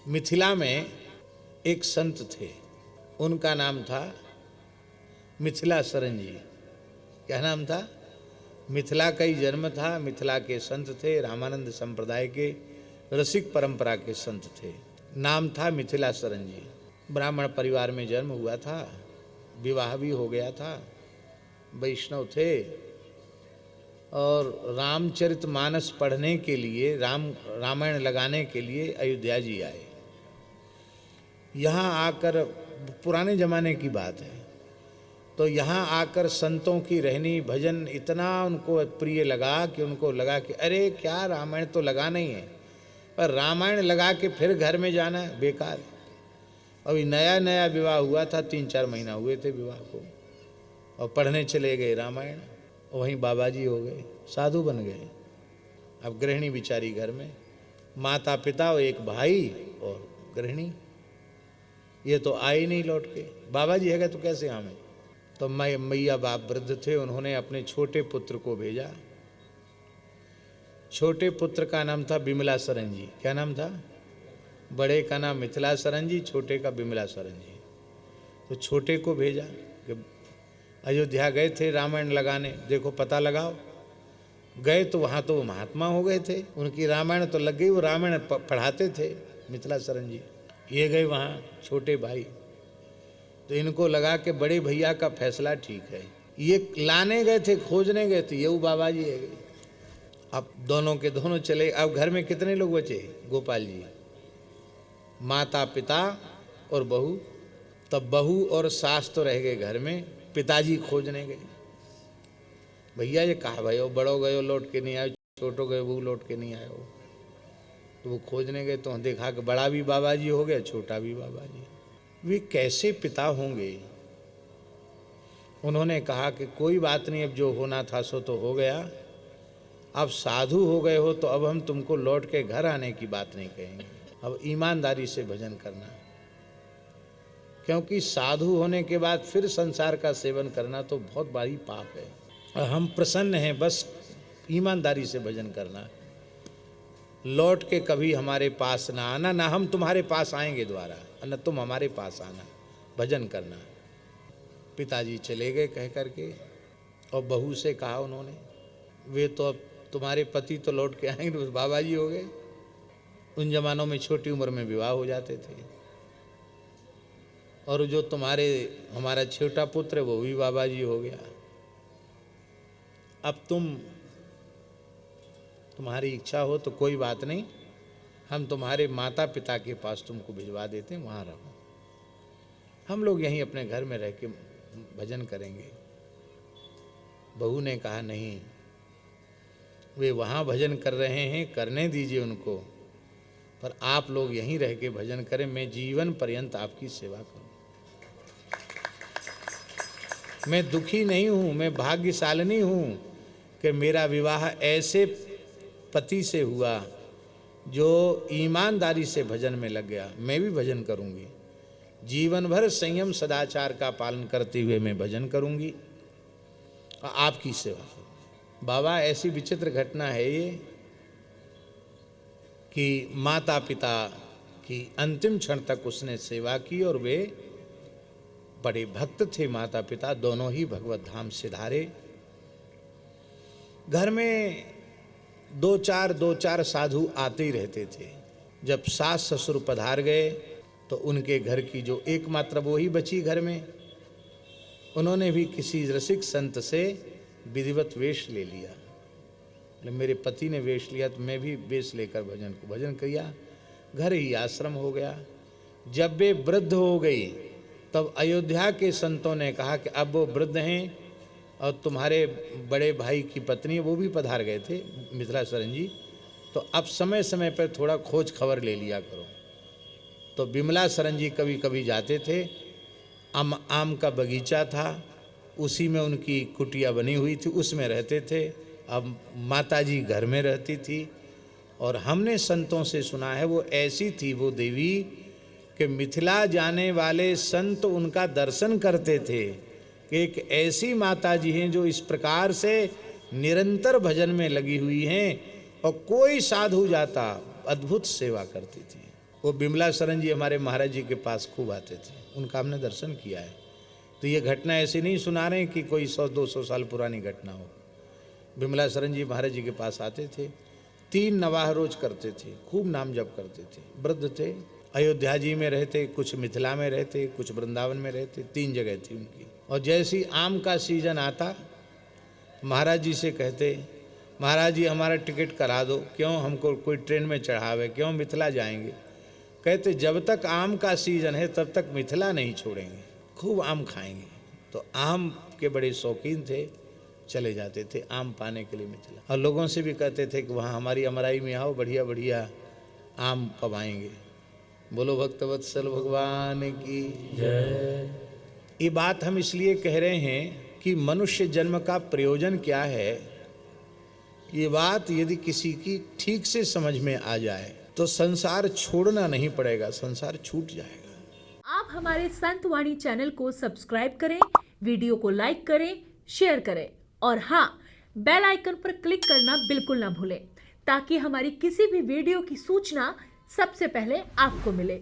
मिथिला में एक संत थे, उनका नाम था मिथिला शरण जी। क्या नाम था? मिथिला का ही जन्म था, मिथिला के संत थे, रामानंद संप्रदाय के रसिक परंपरा के संत थे। नाम था मिथिला शरण जी। ब्राह्मण परिवार में जन्म हुआ था, विवाह भी हो गया था, वैष्णव थे और रामचरितमानस पढ़ने के लिए, रामायण लगाने के लिए अयोध्या जी आए। यहाँ आकर, पुराने ज़माने की बात है, तो यहाँ आकर संतों की रहनी भजन इतना उनको प्रिय लगा कि उनको लगा कि अरे क्या रामायण तो लगाना ही है, पर रामायण लगा के फिर घर में जाना बेकार। अभी नया नया विवाह हुआ था, 3-4 महीना हुए थे विवाह को, और पढ़ने चले गए रामायण। वहीं बाबा जी हो गए, साधु बन गए। अब गृहिणी बिचारी घर में, माता पिता और एक भाई और गृहिणी, ये तो आए नहीं लौट के। बाबा जी है गए तो कैसे आवे? तो मैया बाप वृद्ध थे, उन्होंने अपने छोटे पुत्र को भेजा। छोटे पुत्र का नाम था बिमला शरण जी। क्या नाम था? बड़े का नाम मिथिला शरण जी, छोटे का बिमला शरण जी। तो छोटे को भेजा कि अयोध्या गए थे रामायण लगाने, देखो पता लगाओ। गए तो वहाँ तो वो महात्मा हो गए थे, उनकी रामायण तो लग गई, वो रामायण पढ़ाते थे मिथिला शरण जी। ये गए वहाँ छोटे भाई, तो इनको लगा कि बड़े भैया का फैसला ठीक है। ये लाने गए थे, खोजने गए थे, ये वो बाबा जी है गए। अब दोनों के दोनों चले। अब घर में कितने लोग बचे? गोपाल जी, माता पिता और बहू। तब बहू और सास तो रह गए घर में, पिताजी खोजने गए। भैया ये कहा भाई हो, बड़ो गए लौट के नहीं आए, छोटो गए वो लौट के नहीं आए हो। तो वो खोजने गए तो देखा कि बड़ा भी बाबा जी हो गया, छोटा भी बाबा जी। वे कैसे पिता होंगे? उन्होंने कहा कि कोई बात नहीं, अब जो होना था सो तो हो गया, अब साधु हो गए हो तो अब हम तुमको लौट के घर आने की बात नहीं कहेंगे, अब ईमानदारी से भजन करना, क्योंकि साधु होने के बाद फिर संसार का सेवन करना तो बहुत बड़ी पाप है। और हम प्रसन्न हैं, बस ईमानदारी से भजन करना, लौट के कभी हमारे पास ना आना, ना हम तुम्हारे पास आएंगे दोबारा, न तुम हमारे पास आना, भजन करना। पिताजी चले गए कह करके, और बहू से कहा उन्होंने, वे तो अब तुम्हारे पति तो लौट के आएंगे, तो बाबा जी हो गए। उन जमानों में छोटी उम्र में विवाह हो जाते थे, और जो हमारा छोटा पुत्र है वो भी बाबा जी हो गया। अब तुम्हारी इच्छा हो तो कोई बात नहीं, हम तुम्हारे माता पिता के पास तुमको भिजवा देते हैं, वहाँ रहो, हम लोग यहीं अपने घर में रह के भजन करेंगे। बहू ने कहा नहीं, वे वहाँ भजन कर रहे हैं, करने दीजिए उनको, पर आप लोग यहीं रह के भजन करें, मैं जीवन पर्यंत आपकी सेवा करूँ। मैं दुखी नहीं हूँ, मैं भाग्यशालिनी हूँ कि मेरा विवाह ऐसे पति से हुआ जो ईमानदारी से भजन में लग गया। मैं भी भजन करूँगी, जीवन भर संयम सदाचार का पालन करते हुए मैं भजन करूँगी और आपकी सेवा करूँगी। बाबा ऐसी विचित्र घटना है ये कि माता पिता की अंतिम क्षण तक उसने सेवा की, और वे बड़े भक्त थे। माता पिता दोनों ही भगवत धाम सिधारे। घर में दो चार साधु आते ही रहते थे। जब सास ससुर पधार गए तो उनके घर की जो एकमात्र वो ही बची घर में, उन्होंने भी किसी रसिक संत से विधिवत वेश ले लिया। मेरे पति ने वेश लिया तो मैं भी वेश लेकर भजन किया, घर ही आश्रम हो गया। जब वे वृद्ध हो गई तब अयोध्या के संतों ने कहा कि अब वो वृद्ध हैं और तुम्हारे बड़े भाई की पत्नी वो भी पधार गए थे, मिथिला शरण जी, तो अब समय समय पर थोड़ा खोज खबर ले लिया करो। तो बिमला शरण जी कभी कभी जाते थे, आम का बगीचा था, उसी में उनकी कुटिया बनी हुई थी, उसमें रहते थे। अब माताजी घर में रहती थी, और हमने संतों से सुना है वो ऐसी थी वो देवी कि मिथिला जाने वाले संत उनका दर्शन करते थे कि एक ऐसी माताजी हैं जो इस प्रकार से निरंतर भजन में लगी हुई हैं, और कोई साधु जाता अद्भुत सेवा करती थी। वो बिमला शरण जी हमारे महाराज जी के पास खूब आते थे, उनका हमने दर्शन किया है। तो ये घटना ऐसी नहीं सुना रहे कि कोई 100-200 साल पुरानी घटना हो। बिमला शरण जी महाराज जी के पास आते थे, 3 नवाह रोज करते थे, खूब नाम जप करते थे, वृद्ध थे, अयोध्या जी में रहते, कुछ मिथिला में रहते, कुछ वृंदावन में रहते, 3 जगह थी उनकी। और जैसे ही आम का सीजन आता महाराज जी से कहते, महाराज जी हमारा टिकट करा दो, क्यों हमको कोई ट्रेन में चढ़ावे, क्यों मिथिला जाएंगे। कहते जब तक आम का सीजन है तब तक मिथिला नहीं छोड़ेंगे, खूब आम खाएंगे। तो आम के बड़े शौकीन थे, चले जाते थे आम पाने के लिए मिथिला। और लोगों से भी कहते थे कि वहाँ हमारी अमराई में आओ, बढ़िया बढ़िया आम पवाएंगे। बोलो भक्तवत्सल भगवान की जय। ये बात हम इसलिए कह रहे हैं कि मनुष्य जन्म का प्रयोजन क्या है, ये बात यदि किसी की ठीक से समझ में आ जाए तो संसार छोड़ना नहीं पड़ेगा, संसार छूट जाएगा। आप हमारे संत वाणी चैनल को सब्सक्राइब करें, वीडियो को लाइक करें, शेयर करें और हाँ, बेल आइकन पर क्लिक करना बिल्कुल ना भूलें ताकि हमारी किसी भी वीडियो की सूचना सबसे पहले आपको मिले।